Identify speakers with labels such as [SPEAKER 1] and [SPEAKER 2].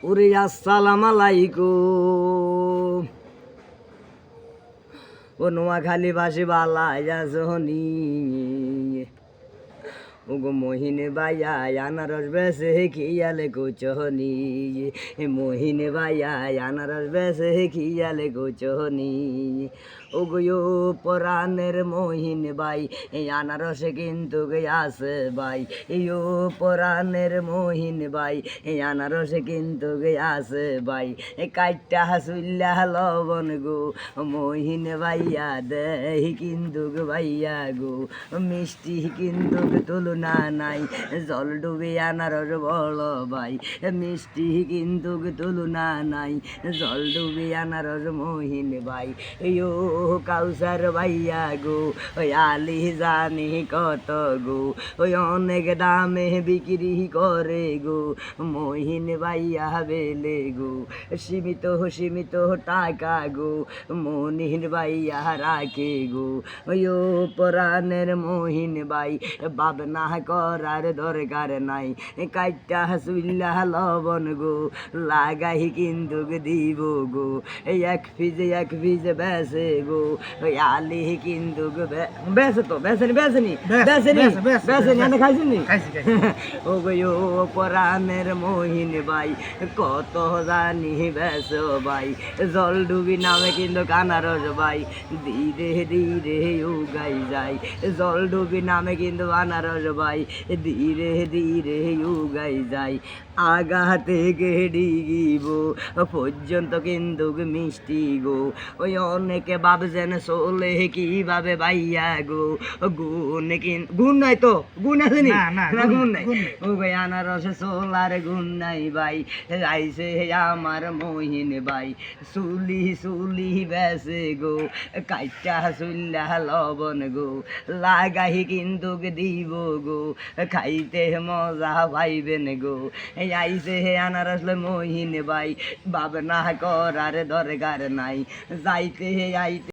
[SPEAKER 1] ওরে আসসালাম আলাইকুম। ও নোয়াখালী বাসী বালাই যাসনি ওগো মহিনে বাইয়া আনারস বেসে খিয়ালে গোচহনি মহিনে বাইয়া আনারস বেসে খিয়ালে গোচহনি ওগো পরাণের মহিন বাই এই আনারসে কিন্তু আছে বাই ও পরাণের মহিন বাই এই আনারসে কিন্তু আছে বাই কাইটা হাসুল্লা লবণ গো মহিন বাইয়া দেহি কিন্তু বাইয়া গো মিষ্টি কিন্তু তুলনা নাই জল ডুবে আনারস বড় ভাই মিষ্টি কিন্তু তুলনা নাই জল ডুবে আনারস মহিন ভাই ও কাউসার ভাইয়া গো ওই আলি জানি কত গো ওই অনেক দামে বিক্রি করে গো মহিন ভাইয়া বেলে গো সীমিত সীমিত টাকা গো মহিন ভাইয়া রাখে গো ওই পরাণের মহিন ভাই ভাবনা করার দরকার নাই কাইটা চুল্লা লবণ গো লাগাই কিন্তু দিব গো এক পিস বেসে গো ওই আলি কিন্তু বেসে তো বেসেনি বেসেনি বেসেনি বেসেনি আমি খাইছিনি ও গো পরাণের মহিন ভাই কত জানি বেসো ভাই জল ডুবি নামে কিন্তু আনারস ভাই ধীরে ধীরে উগাই যায় জল ডুবি নামে কিন্তু আনারস ভাই ধীরে ধীরে উগাই যায় আগা থেকে ডিগিব পর্যন্ত কিন্তু মিষ্টি গো ওই অনেকে ভাবছেন চলে কিভাবে ভাইয়া গো গুণ নাই তো গুণ আছে নি না গুণ নাই ও ভাই আনারস সোলার গুণ নাই ভাই আইসে আমার মহিন ভাই সুলি সুলি বেসে গো কাইটা চুল্লা লবণ গো লাগাই কিন্তু দিব গো খাইতে মজা পাইবেন গো আইসে আনারস মহিন ভাই ভাবনা করার দরকার নাই যাইতে আইতে